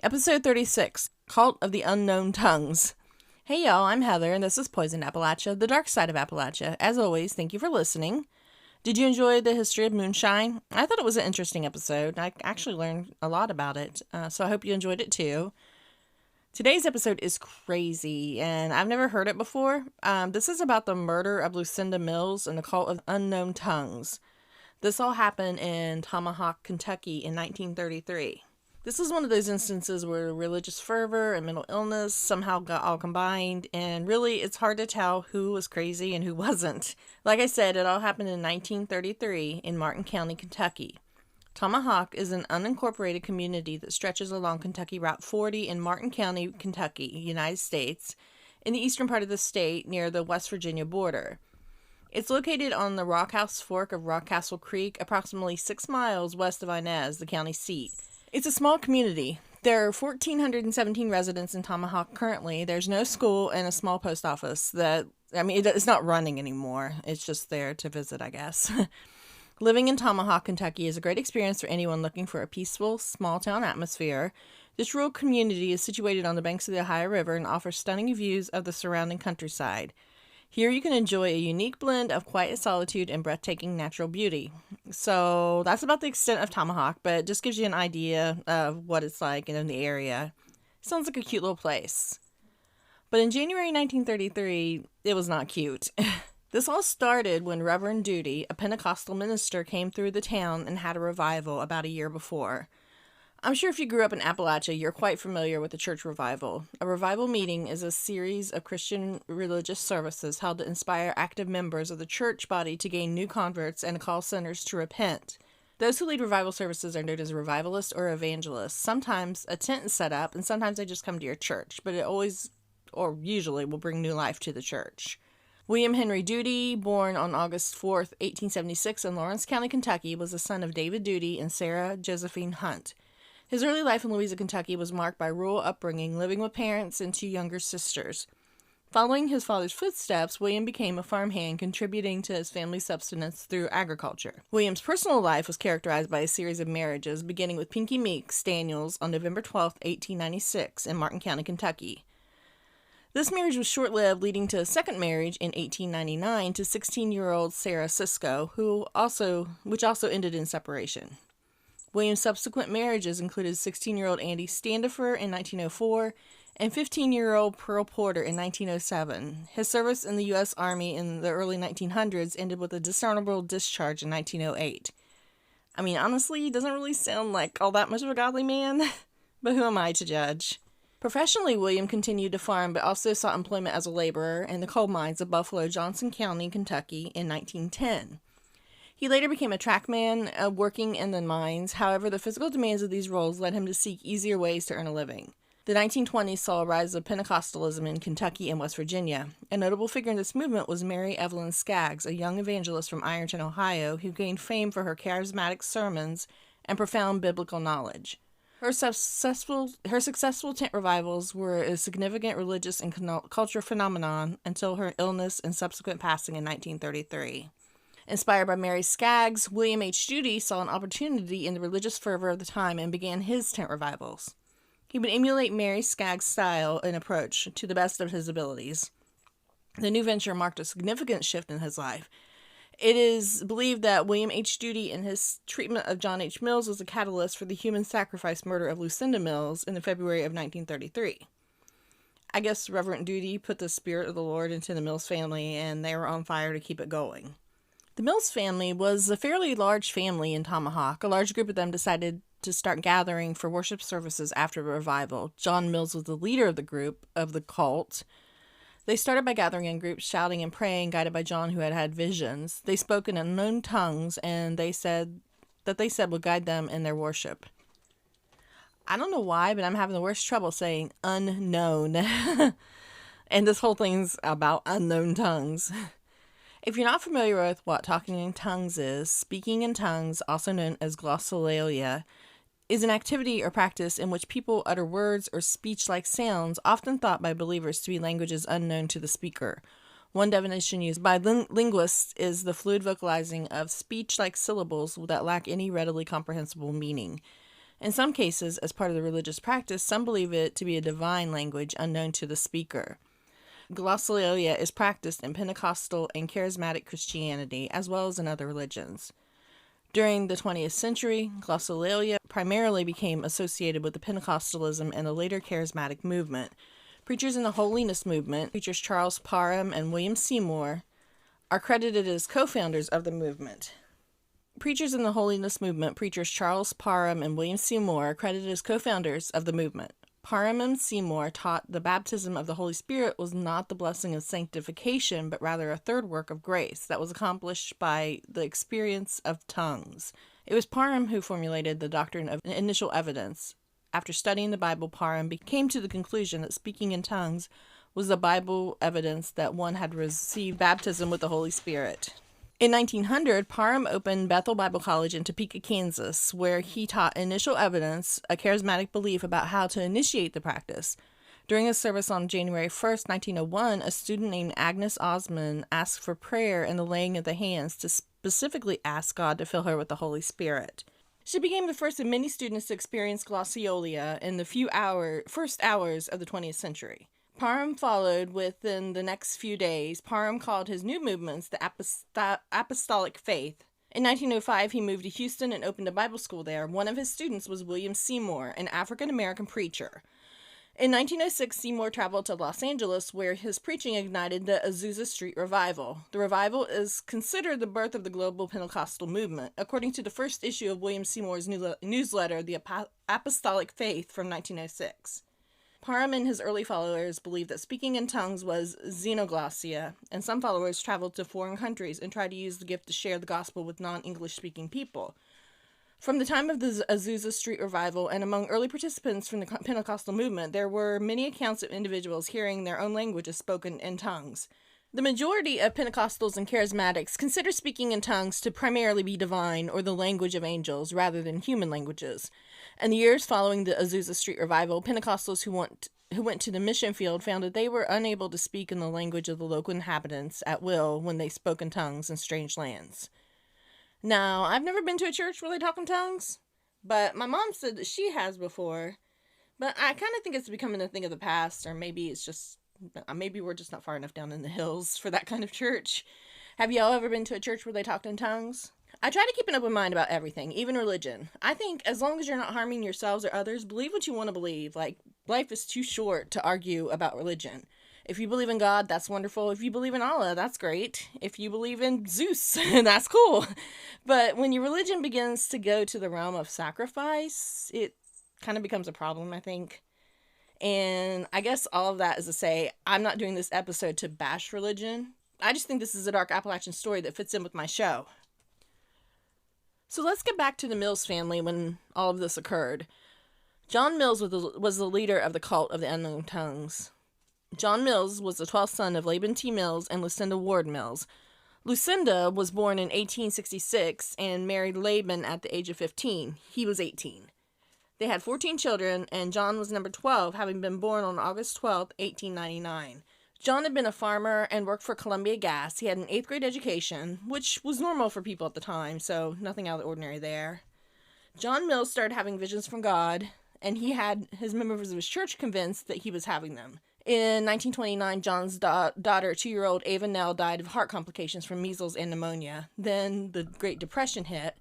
Episode 36, Cult of the Unknown Tongues. Hey y'all, I'm Heather, and this is Poisoned Appalachia, the dark side of Appalachia. As always, thank you for listening. Did you enjoy the history of moonshine? I thought it was an interesting episode. I actually learned a lot about it, so I hope you enjoyed it too. Today's episode is crazy, and I've never heard it before. This is about the murder of Lucinda Mills and the Cult of Unknown Tongues. This all happened in Tomahawk, Kentucky in 1933. This is one of those instances where religious fervor and mental illness somehow got all combined, and really it's hard to tell who was crazy and who wasn't. Like I said, it all happened in 1933 in Martin County, Kentucky. Tomahawk is an unincorporated community that stretches along Kentucky Route 40 in Martin County, Kentucky, United States, in the eastern part of the state near the West Virginia border. It's located on the Rockhouse Fork of Rockcastle Creek, approximately 6 miles west of Inez, the county seat. It's a small community. There are 1,417 residents in Tomahawk currently. There's no school and a small post office it's not running anymore. It's just there to visit, I guess. Living in Tomahawk, Kentucky is a great experience for anyone looking for a peaceful, small-town atmosphere. This rural community is situated on the banks of the Ohio River and offers stunning views of the surrounding countryside. Here you can enjoy a unique blend of quiet solitude and breathtaking natural beauty. So that's about the extent of Tomahawk, but it just gives you an idea of what it's like in the area. Sounds like a cute little place. But in January 1933, it was not cute. This all started when Reverend Duty, a Pentecostal minister, came through the town and had a revival about a year before. I'm sure if you grew up in Appalachia, you're quite familiar with the church revival. A revival meeting is a series of Christian religious services held to inspire active members of the church body to gain new converts and call sinners to repent. Those who lead revival services are known as revivalists or evangelists. Sometimes a tent is set up, and sometimes they just come to your church, but it always, or usually, will bring new life to the church. William Henry Duty, born on August 4th, 1876 in Lawrence County, Kentucky, was the son of David Duty and Sarah Josephine Hunt. His early life in Louisa, Kentucky was marked by rural upbringing, living with parents and 2 younger sisters. Following his father's footsteps, William became a farmhand, contributing to his family's subsistence through agriculture. William's personal life was characterized by a series of marriages, beginning with Pinky Meeks Daniels on November 12, 1896, in Martin County, Kentucky. This marriage was short-lived, leading to a second marriage in 1899 to 16-year-old Sarah Cisco, which also ended in separation. William's subsequent marriages included 16-year-old Andy Standifer in 1904 and 15-year-old Pearl Porter in 1907. His service in the U.S. Army in the early 1900s ended with a dishonorable discharge in 1908. I mean, honestly, he doesn't really sound like all that much of a godly man, but who am I to judge? Professionally, William continued to farm, but also sought employment as a laborer in the coal mines of Buffalo, Johnson County, Kentucky in 1910. He later became a trackman, working in the mines. However, the physical demands of these roles led him to seek easier ways to earn a living. The 1920s saw a rise of Pentecostalism in Kentucky and West Virginia. A notable figure in this movement was Mary Evelyn Skaggs, a young evangelist from Ironton, Ohio, who gained fame for her charismatic sermons and profound biblical knowledge. Her successful tent revivals were a significant religious and cultural phenomenon until her illness and subsequent passing in 1933. Inspired by Mary Skaggs, William H. Duty saw an opportunity in the religious fervor of the time and began his tent revivals. He would emulate Mary Skaggs' style and approach to the best of his abilities. The new venture marked a significant shift in his life. It is believed that William H. Duty and his treatment of John H. Mills was a catalyst for the human sacrifice murder of Lucinda Mills in the February of 1933. I guess Reverend Duty put the spirit of the Lord into the Mills family, and they were on fire to keep it going. The Mills family was a fairly large family in Tomahawk. A large group of them decided to start gathering for worship services after the revival. John Mills was the leader of the cult. They started by gathering in groups, shouting and praying, guided by John, who had had visions. They spoke in unknown tongues, and they said would guide them in their worship. I don't know why, but I'm having the worst trouble saying unknown. And this whole thing's about unknown tongues. If you're not familiar with what talking in tongues is, speaking in tongues, also known as glossolalia, is an activity or practice in which people utter words or speech-like sounds often thought by believers to be languages unknown to the speaker. One definition used by linguists is the fluid vocalizing of speech-like syllables that lack any readily comprehensible meaning. In some cases, as part of the religious practice, some believe it to be a divine language unknown to the speaker. Glossolalia is practiced in Pentecostal and Charismatic Christianity, as well as in other religions. During the 20th century, glossolalia primarily became associated with the Pentecostalism and the later Charismatic movement. Preachers in the Holiness movement, preachers Charles Parham and William Seymour, are credited as co-founders of the movement. Preachers in the Holiness movement, preachers Charles Parham and William Seymour, are credited as co-founders of the movement. Parham and Seymour taught the baptism of the Holy Spirit was not the blessing of sanctification, but rather a third work of grace that was accomplished by the experience of tongues. It was Parham who formulated the doctrine of initial evidence. After studying the Bible, Parham came to the conclusion that speaking in tongues was the Bible evidence that one had received baptism with the Holy Spirit. In 1900, Parham opened Bethel Bible College in Topeka, Kansas, where he taught initial evidence, a charismatic belief about how to initiate the practice. During a service on January 1st, 1901, a student named Agnes Osmond asked for prayer and the laying of the hands to specifically ask God to fill her with the Holy Spirit. She became the first of many students to experience glossolalia in the first hours of the 20th century. Parham followed within the next few days. Parham called his new movements the Apostolic Faith. In 1905, he moved to Houston and opened a Bible school there. One of his students was William Seymour, an African-American preacher. In 1906, Seymour traveled to Los Angeles, where his preaching ignited the Azusa Street Revival. The revival is considered the birth of the global Pentecostal movement, according to the first issue of William Seymour's newsletter, The Apostolic Faith, from 1906. Parham and his early followers believed that speaking in tongues was xenoglossia, and some followers traveled to foreign countries and tried to use the gift to share the gospel with non-English speaking people. From the time of the Azusa Street Revival and among early participants from the Pentecostal movement, there were many accounts of individuals hearing their own languages spoken in tongues. The majority of Pentecostals and Charismatics consider speaking in tongues to primarily be divine or the language of angels rather than human languages. In the years following the Azusa Street Revival, Pentecostals who went to the mission field found that they were unable to speak in the language of the local inhabitants at will when they spoke in tongues in strange lands. Now, I've never been to a church where they talk in tongues, but my mom said that she has before. But I kind of think it's becoming a thing of the past, or maybe we're just not far enough down in the hills for that kind of church. Have y'all ever been to a church where they talked in tongues? I try to keep an open mind about everything, even religion. I think as long as you're not harming yourselves or others, believe what you want to believe. Like, life is too short to argue about religion. If you believe in God, that's wonderful. If you believe in Allah, that's great. If you believe in Zeus, that's cool. But when your religion begins to go to the realm of sacrifice, it kind of becomes a problem, I think. And I guess all of that is to say, I'm not doing this episode to bash religion. I just think this is a dark Appalachian story that fits in with my show. So let's get back to the Mills family when all of this occurred. John Mills was the leader of the cult of the unknown tongues. John Mills was the 12th son of Laban T. Mills and Lucinda Ward Mills. Lucinda was born in 1866 and married Laban at the age of 15. He was 18. They had 14 children, and John was number 12, having been born on August 12, 1899. John had been a farmer and worked for Columbia Gas. He had an 8th grade education, which was normal for people at the time, so nothing out of the ordinary there. John Mills started having visions from God, and he had his members of his church convinced that he was having them. In 1929, John's daughter, 2-year-old Ava Nell, died of heart complications from measles and pneumonia. Then the Great Depression hit,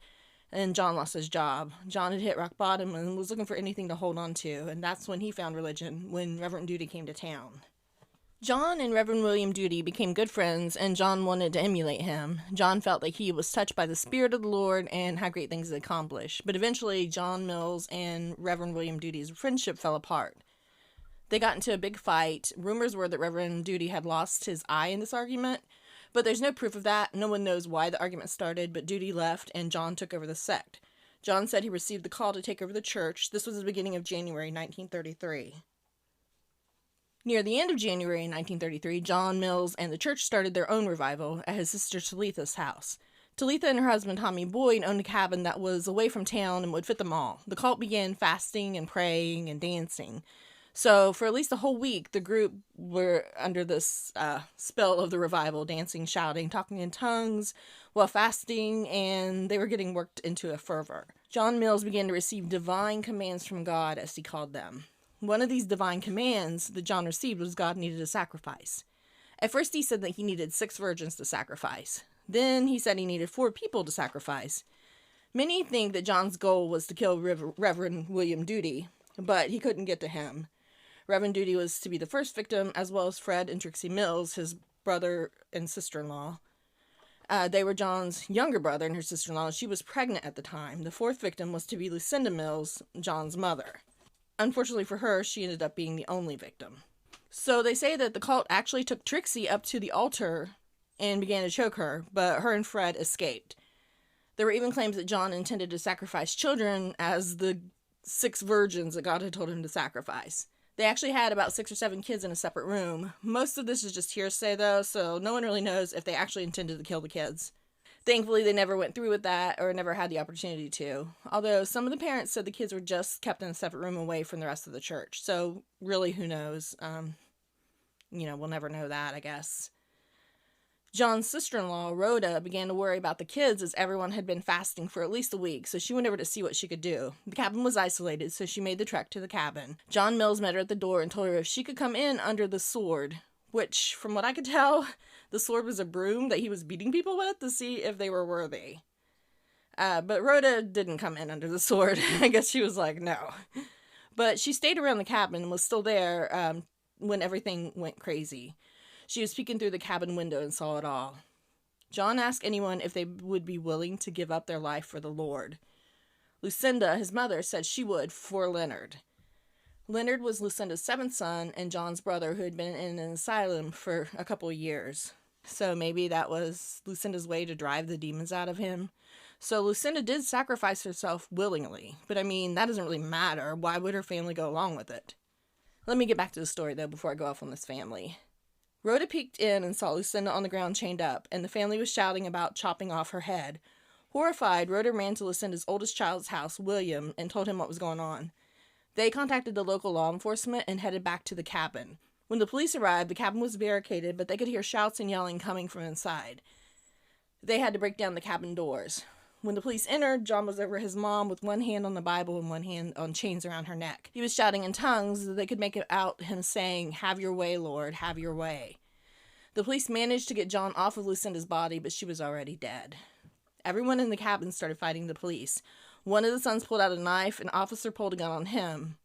and John lost his job. John had hit rock bottom and was looking for anything to hold on to, and that's when he found religion, when Reverend Duty came to town. John and Reverend William Duty became good friends, and John wanted to emulate him. John felt like he was touched by the Spirit of the Lord and had great things to accomplish. But eventually, John Mills and Reverend William Duty's friendship fell apart. They got into a big fight. Rumors were that Reverend Duty had lost his eye in this argument, but there's no proof of that. No one knows why the argument started, but Duty left and John took over the sect. John said he received the call to take over the church. This was the beginning of January 1933. Near the end of January 1933, John Mills and the church started their own revival at his sister Talitha's house. Talitha and her husband Tommy Boyd owned a cabin that was away from town and would fit them all. The cult began fasting and praying and dancing. So for at least a whole week, the group were under this spell of the revival, dancing, shouting, talking in tongues while fasting, and they were getting worked into a fervor. John Mills began to receive divine commands from God, as he called them. One of these divine commands that John received was God needed a sacrifice. At first he said that he needed 6 virgins to sacrifice. Then he said he needed 4 people to sacrifice. Many think that John's goal was to kill Reverend William Duty, but he couldn't get to him. Reverend Duty was to be the first victim, as well as Fred and Trixie Mills, his brother and sister-in-law. They were John's younger brother and her sister-in-law, and she was pregnant at the time. The 4th victim was to be Lucinda Mills, John's mother. Unfortunately for her, she ended up being the only victim. So they say that the cult actually took Trixie up to the altar and began to choke her, but her and Fred escaped. There were even claims that John intended to sacrifice children as the 6 virgins that God had told him to sacrifice. They actually had about 6 or 7 kids in a separate room. Most of this is just hearsay, though, so no one really knows if they actually intended to kill the kids. Thankfully, they never went through with that or never had the opportunity to. Although some of the parents said the kids were just kept in a separate room away from the rest of the church. So really, who knows? We'll never know that, I guess. John's sister-in-law, Rhoda, began to worry about the kids as everyone had been fasting for at least a week, so she went over to see what she could do. The cabin was isolated, so she made the trek to the cabin. John Mills met her at the door and told her if she could come in under the sword, which, from what I could tell, the sword was a broom that he was beating people with to see if they were worthy. But Rhoda didn't come in under the sword. I guess she was like, no. But she stayed around the cabin and was still there when everything went crazy. She was peeking through the cabin window and saw it all. John asked anyone if they would be willing to give up their life for the Lord. Lucinda, his mother, said she would for Leonard. Leonard was Lucinda's 7th son and John's brother, who had been in an asylum for a couple of years. So maybe that was Lucinda's way to drive the demons out of him. So Lucinda did sacrifice herself willingly. But that doesn't really matter. Why would her family go along with it? Let me get back to the story, though, before I go off on this family. Rhoda peeked in and saw Lucinda on the ground chained up, and the family was shouting about chopping off her head. Horrified, Rhoda ran to Lucinda's oldest child's house, William, and told him what was going on. They contacted the local law enforcement and headed back to the cabin. When the police arrived, the cabin was barricaded, but they could hear shouts and yelling coming from inside. They had to break down the cabin doors. When the police entered, John was over his mom with one hand on the Bible and one hand on chains around her neck. He was shouting in tongues that they could make out him saying, "Have your way, Lord, have your way." The police managed to get John off of Lucinda's body, but she was already dead. Everyone in the cabin started fighting the police. One of the sons pulled out a knife, an officer pulled a gun on him.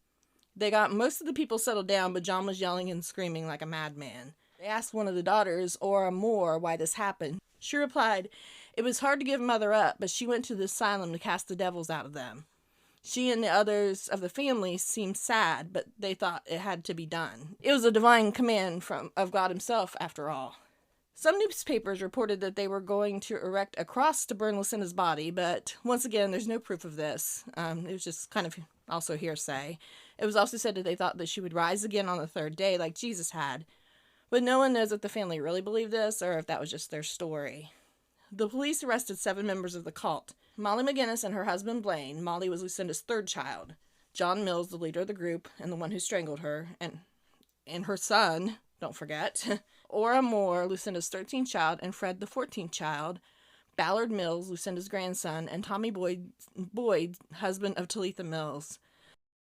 They got most of the people settled down, but John was yelling and screaming like a madman. They asked one of the daughters, Ora Moore, why this happened. She replied, "It was hard to give mother up, but she went to the asylum to cast the devils out of them. She and the others of the family seemed sad, but they thought it had to be done. It was a divine command of God himself, after all." Some newspapers reported that they were going to erect a cross to burn Lucinda's body, but once again, there's no proof of this. It was just kind of also hearsay. It was also said that they thought that she would rise again on the 3rd day, like Jesus had. But no one knows if the family really believed this or if that was just their story. The police arrested 7 members of the cult. Molly McGinnis and her husband Blaine. Molly was Lucinda's 3rd child. John Mills, the leader of the group, and the one who strangled her, and her son, don't forget. Ora Moore, Lucinda's 13th child, and Fred, the 14th child. Ballard Mills, Lucinda's grandson, and Tommy Boyd, husband of Talitha Mills,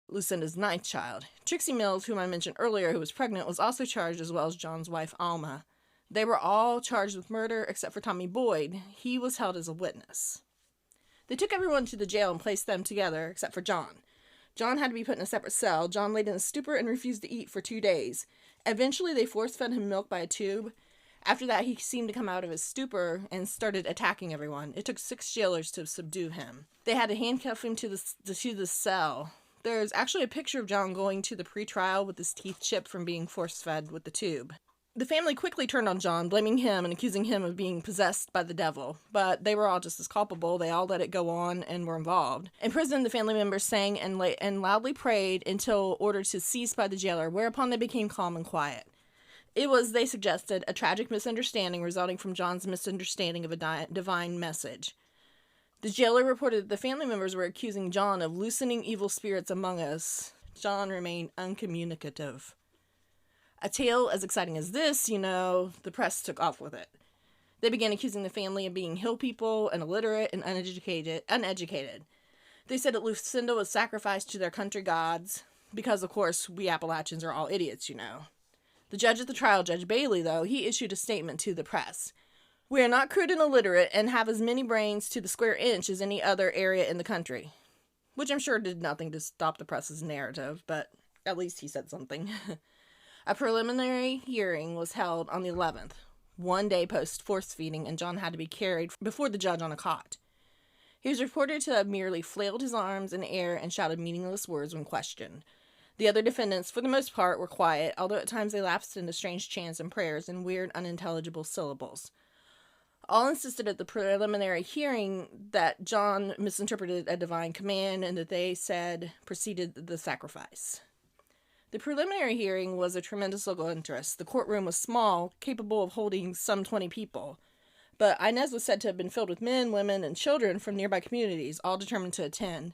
Lucinda's 9th child. Trixie Mills, whom I mentioned earlier, who was pregnant, was also charged, as well as John's wife, Alma. They were all charged with murder, except for Tommy Boyd. He was held as a witness. They took everyone to the jail and placed them together, except for John. John had to be put in a separate cell. John laid in a stupor and refused to eat for 2 days. Eventually, they force-fed him milk by a tube. After that, he seemed to come out of his stupor and started attacking everyone. It took 6 jailers to subdue him. They had to handcuff him to the cell. There's actually a picture of John going to the pre-trial with his teeth chipped from being force-fed with the tube. The family quickly turned on John, blaming him and accusing him of being possessed by the devil. But they were all just as culpable. They all let it go on and were involved. In prison, the family members sang and loudly prayed until ordered to cease by the jailer, whereupon they became calm and quiet. It was, they suggested, a tragic misunderstanding resulting from John's misunderstanding of a divine message. The jailer reported that the family members were accusing John of loosening evil spirits among us. John remained uncommunicative. A tale as exciting as this, the press took off with it. They began accusing the family of being hill people and illiterate and uneducated. They said that Lucinda was sacrificed to their country gods because, of course, we Appalachians are all idiots, you know. The judge at the trial, Judge Bailey, though, he issued a statement to the press. We are not crude and illiterate and have as many brains to the square inch as any other area in the country. Which I'm sure did nothing to stop the press's narrative, but at least he said something. A preliminary hearing was held on the 11th, one day post force feeding, and John had to be carried before the judge on a cot. He was reported to have merely flailed his arms in the air and shouted meaningless words when questioned. The other defendants, for the most part, were quiet, although at times they lapsed into strange chants and prayers and weird, unintelligible syllables. All insisted at the preliminary hearing that John misinterpreted a divine command and that they said preceded the sacrifice. The preliminary hearing was a tremendous local interest. The courtroom was small, capable of holding some 20 people, but Inez was said to have been filled with men, women, and children from nearby communities, all determined to attend.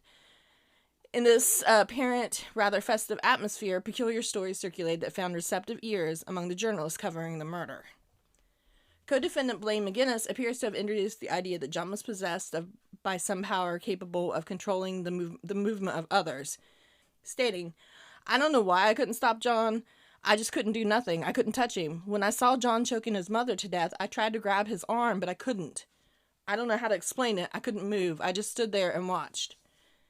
In this apparent, rather festive atmosphere, peculiar stories circulated that found receptive ears among the journalists covering the murder. Co-defendant Blaine McGinnis appears to have introduced the idea that John was possessed by some power capable of controlling the movement of others, stating, "I don't know why I couldn't stop John. I just couldn't do nothing. I couldn't touch him. When I saw John choking his mother to death, I tried to grab his arm, but I couldn't. I don't know how to explain it. I couldn't move. I just stood there and watched."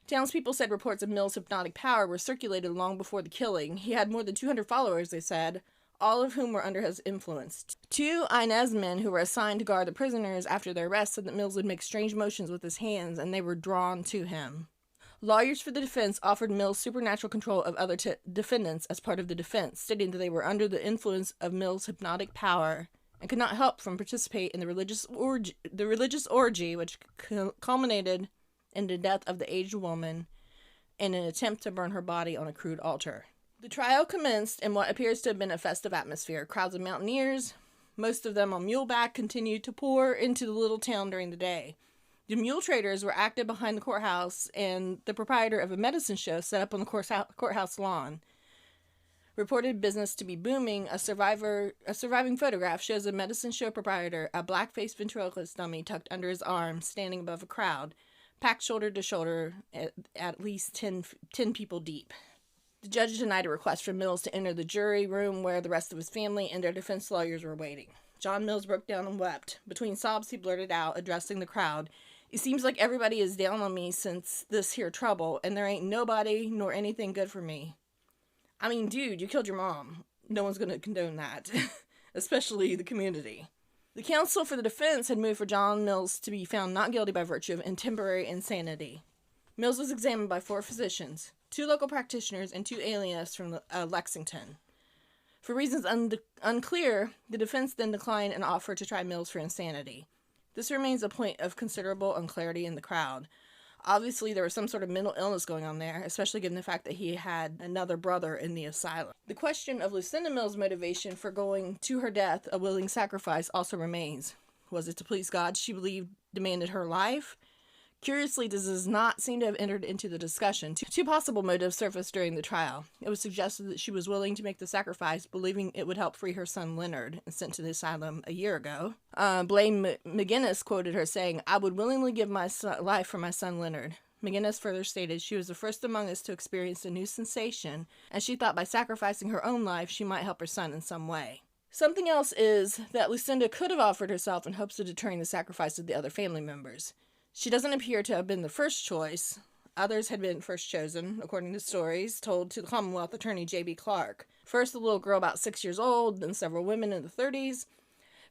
Townspeople said reports of Mills' hypnotic power were circulated long before the killing. He had more than 200 followers, they said, all of whom were under his influence. Two Inez men who were assigned to guard the prisoners after their arrest said that Mills would make strange motions with his hands, and they were drawn to him. Lawyers for the defense offered Mills supernatural control of other defendants as part of the defense, stating that they were under the influence of Mills' hypnotic power and could not help from participate in the religious orgy which culminated in the death of the aged woman in an attempt to burn her body on a crude altar. The trial commenced in what appears to have been a festive atmosphere. Crowds of mountaineers, most of them on muleback, continued to pour into the little town during the day. The mule traders were active behind the courthouse, and the proprietor of a medicine show set up on the courthouse lawn. Reported business to be booming, a surviving photograph shows a medicine show proprietor, a black-faced ventriloquist dummy tucked under his arm, standing above a crowd, packed shoulder to shoulder, at least 10 people deep. The judge denied a request from Mills to enter the jury room where the rest of his family and their defense lawyers were waiting. John Mills broke down and wept. Between sobs, he blurted out, addressing the crowd, "It seems like everybody is down on me since this here trouble, and there ain't nobody nor anything good for me. I mean, dude, you killed your mom. No one's going to condone that, especially the community." The counsel for the defense had moved for John Mills to be found not guilty by virtue of temporary insanity. Mills was examined by 4 physicians, 2 local practitioners, and 2 alienists from Lexington. For reasons unclear, the defense then declined an offer to try Mills for insanity. This remains a point of considerable unclarity in the crowd. Obviously, there was some sort of mental illness going on there, especially given the fact that he had another brother in the asylum. The question of Lucinda Mills' motivation for going to her death, a willing sacrifice, also remains. Was it to please God she believed demanded her life? Curiously, this does not seem to have entered into the discussion. 2 possible motives surfaced during the trial. It was suggested that she was willing to make the sacrifice, believing it would help free her son Leonard, sent to the asylum a year ago. Blaine McGinnis quoted her saying, "I would willingly give my life for my son Leonard." McGinnis further stated she was the first among us to experience a new sensation, and she thought by sacrificing her own life she might help her son in some way. Something else is that Lucinda could have offered herself in hopes of deterring the sacrifice of the other family members. She doesn't appear to have been the first choice. Others had been first chosen, according to stories told to the Commonwealth Attorney J.B. Clark. First, a little girl about 6 years old, then several women in the 30s,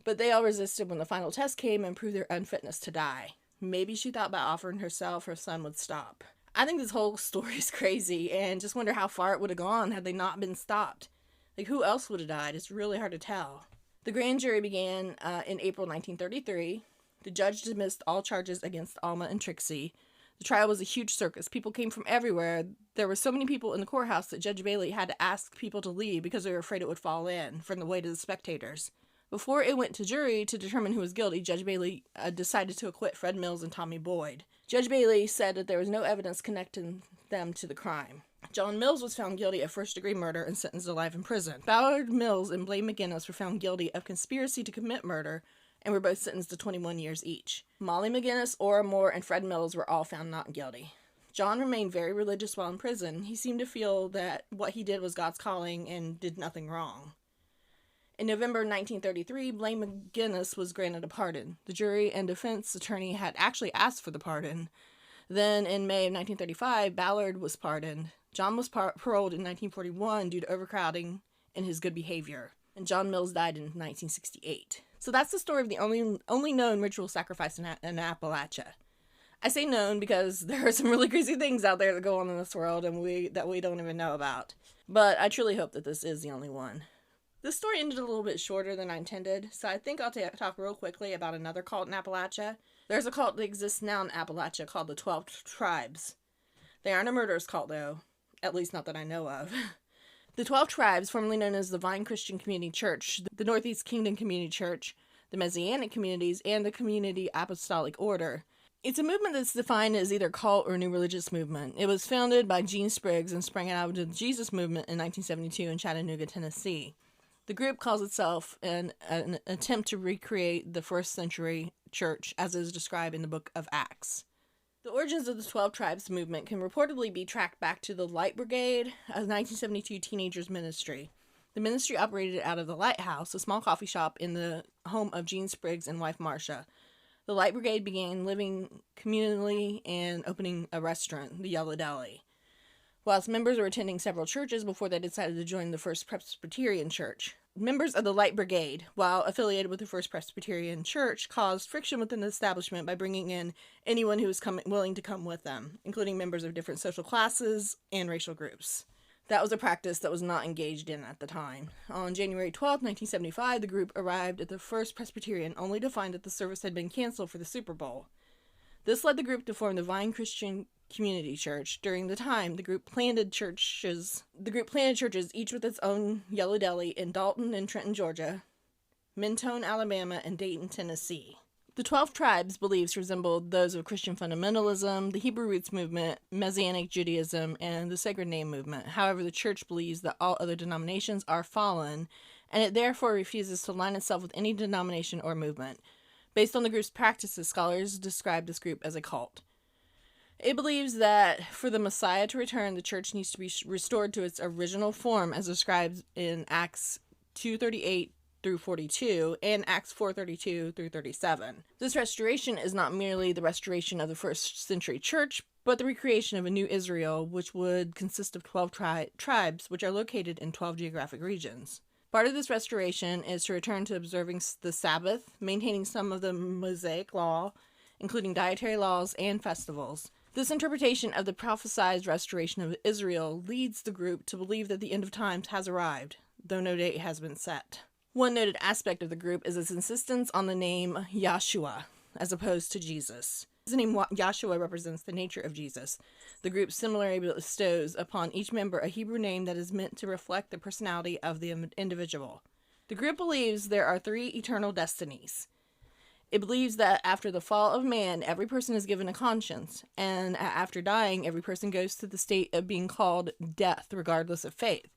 but they all resisted when the final test came and proved their unfitness to die. Maybe she thought by offering herself, her son would stop. I think this whole story is crazy, and just wonder how far it would have gone had they not been stopped. Like, who else would have died? It's really hard to tell. The grand jury began in April 1933. The judge dismissed all charges against Alma and Trixie. The trial was a huge circus. People came from everywhere. There were so many people in the courthouse that Judge Bailey had to ask people to leave because they were afraid it would fall in from the weight of the spectators. Before it went to jury to determine who was guilty, Judge Bailey decided to acquit Fred Mills and Tommy Boyd. Judge Bailey said that there was no evidence connecting them to the crime. John Mills was found guilty of first-degree murder and sentenced to life in prison. Ballard Mills and Blaine McGinnis were found guilty of conspiracy to commit murder and were both sentenced to 21 years each. Molly McGinnis, Ora Moore, and Fred Mills were all found not guilty. John remained very religious while in prison. He seemed to feel that what he did was God's calling and did nothing wrong. In November 1933, Blaine McGinnis was granted a pardon. The jury and defense attorney had actually asked for the pardon. Then, in May of 1935, Ballard was pardoned. John was paroled in 1941 due to overcrowding and his good behavior. And John Mills died in 1968. So that's the story of the only known ritual sacrifice in Appalachia. I say known because there are some really crazy things out there that go on in this world and we don't even know about. But I truly hope that this is the only one. This story ended a little bit shorter than I intended, so I think I'll talk real quickly about another cult in Appalachia. There's a cult that exists now in Appalachia called the 12 Tribes. They aren't a murderous cult, though. At least not that I know of. The 12 Tribes, formerly known as the Vine Christian Community Church, the Northeast Kingdom Community Church, the Messianic Communities, and the Community Apostolic Order. It's a movement that's defined as either cult or new religious movement. It was founded by Gene Spriggs and sprang out of the Jesus movement in 1972 in Chattanooga, Tennessee. The group calls itself an attempt to recreate the first century church as is described in the book of Acts. The origins of the 12 Tribes movement can reportedly be tracked back to the Light Brigade, a 1972 teenagers ministry. The ministry operated out of the Lighthouse, a small coffee shop in the home of Gene Spriggs and wife Marcia. The Light Brigade began living communally and opening a restaurant, the Yellow Deli. Whilst members were attending several churches before they decided to join the First Presbyterian Church. Members of the Light Brigade, while affiliated with the First Presbyterian Church, caused friction within the establishment by bringing in anyone who was willing to come with them, including members of different social classes and racial groups. That was a practice that was not engaged in at the time. On January 12, 1975, the group arrived at the First Presbyterian only to find that the service had been canceled for the Super Bowl. This led the group to form the Vine Christian Community Church. During the time, the group planted churches, each with its own Yellow Deli in Dalton and Trenton, Georgia, Mentone, Alabama, and Dayton, Tennessee. The 12 Tribes beliefs resembled those of Christian fundamentalism, the Hebrew Roots movement, Messianic Judaism, and the Sacred Name movement. However, the church believes that all other denominations are fallen, and it therefore refuses to align itself with any denomination or movement. Based on the group's practices, scholars describe this group as a cult. It believes that for the Messiah to return, the church needs to be restored to its original form as described in Acts 2:38 through 42 and Acts 4:32 through 37. This restoration is not merely the restoration of the first century church, but the recreation of a new Israel, which would consist of 12 tribes, which are located in 12 geographic regions. Part of this restoration is to return to observing the Sabbath, maintaining some of the Mosaic law, including dietary laws and festivals. This interpretation of the prophesied restoration of Israel leads the group to believe that the end of times has arrived, though no date has been set. One noted aspect of the group is its insistence on the name Yahshua, as opposed to Jesus. The name Yahshua represents the nature of Jesus. The group similarly bestows upon each member a Hebrew name that is meant to reflect the personality of the individual. The group believes there are 3 eternal destinies. It believes that after the fall of man, every person is given a conscience, and after dying, every person goes to the state of being called death, regardless of faith.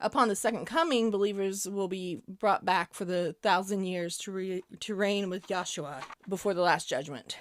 Upon the second coming, believers will be brought back for the 1,000 years to reign with Yahshua before the last judgment.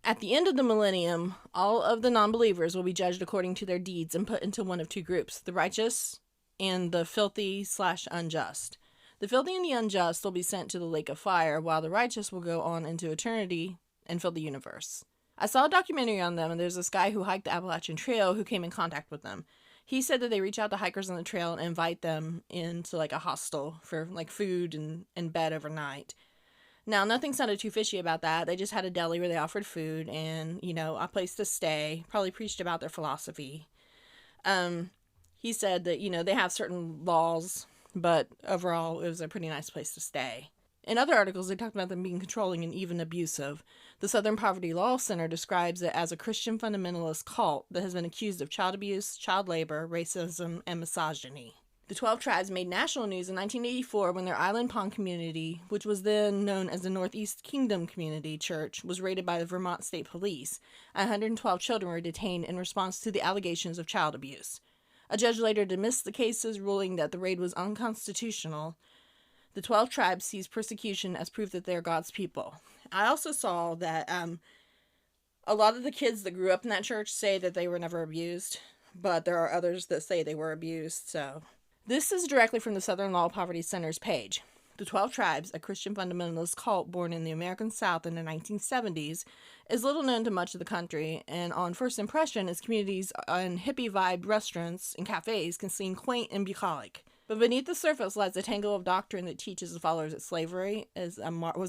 At the end of the millennium, all of the non-believers will be judged according to their deeds and put into one of 2 groups, the righteous and the filthy/unjust. The filthy and the unjust will be sent to the lake of fire, while the righteous will go on into eternity and fill the universe. I saw a documentary on them, and there's this guy who hiked the Appalachian Trail who came in contact with them. He said that they reach out to hikers on the trail and invite them into like a hostel for like food and bed overnight. Now, nothing sounded too fishy about that. They just had a deli where they offered food and, a place to stay, probably preached about their philosophy. He said that, they have certain laws, but overall, it was a pretty nice place to stay. In other articles, they talked about them being controlling and even abusive. The Southern Poverty Law Center describes it as a Christian fundamentalist cult that has been accused of child abuse, child labor, racism, and misogyny. The 12 Tribes made national news in 1984 when their Island Pond community, which was then known as the Northeast Kingdom Community Church, was raided by the Vermont State Police. 112 children were detained in response to the allegations of child abuse. A judge later dismissed the cases, ruling that the raid was unconstitutional. The 12 Tribes sees persecution as proof that they are God's people. I also saw that A lot of the kids that grew up in that church say that they were never abused, but there are others that say they were abused, so. This is directly from the Southern Law Poverty Center's page. The 12 Tribes, a Christian fundamentalist cult born in the American South in the 1970s, is little known to much of the country, and on first impression, its communities and hippie-vibed restaurants and cafes can seem quaint and bucolic. But beneath the surface lies a tangle of doctrine that teaches the followers that slavery was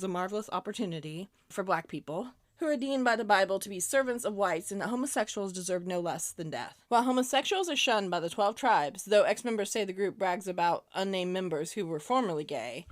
a marvelous opportunity for black people, who are deemed by the Bible to be servants of whites, and that homosexuals deserve no less than death. While homosexuals are shunned by the 12 Tribes, though ex-members say the group brags about unnamed members who were formerly gay,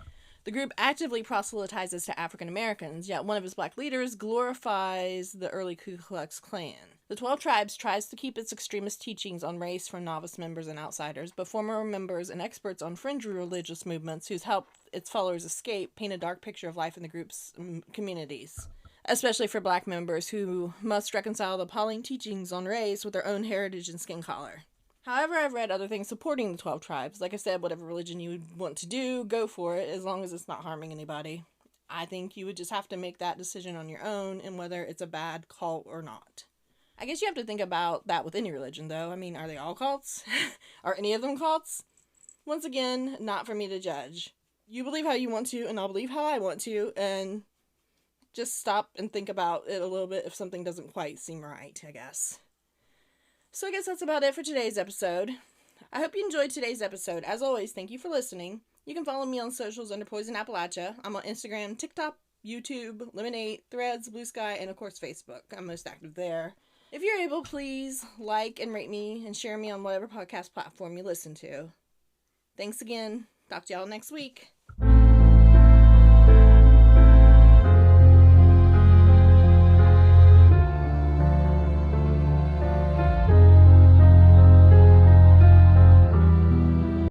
the group actively proselytizes to African Americans, yet one of its black leaders glorifies the early Ku Klux Klan. The 12 Tribes tries to keep its extremist teachings on race from novice members and outsiders, but former members and experts on fringe religious movements who's helped its followers escape paint a dark picture of life in the group's communities, especially for black members who must reconcile the appalling teachings on race with their own heritage and skin color. However, I've read other things supporting the 12 Tribes. Like I said, whatever religion you would want to do, go for it, as long as it's not harming anybody. I think you would just have to make that decision on your own, and whether it's a bad cult or not. I guess you have to think about that with any religion, though. I mean, are they all cults? Are any of them cults? Once again, not for me to judge. You believe how you want to, and I'll believe how I want to, and just stop and think about it a little bit if something doesn't quite seem right, I guess. So I guess that's about it for today's episode. I hope you enjoyed today's episode. As always, thank you for listening. You can follow me on socials under Poison Appalachia. I'm on Instagram, TikTok, YouTube, Lemonade, Threads, Blue Sky, and of course Facebook. I'm most active there. If you're able, please like and rate me and share me on whatever podcast platform you listen to. Thanks again. Talk to y'all next week.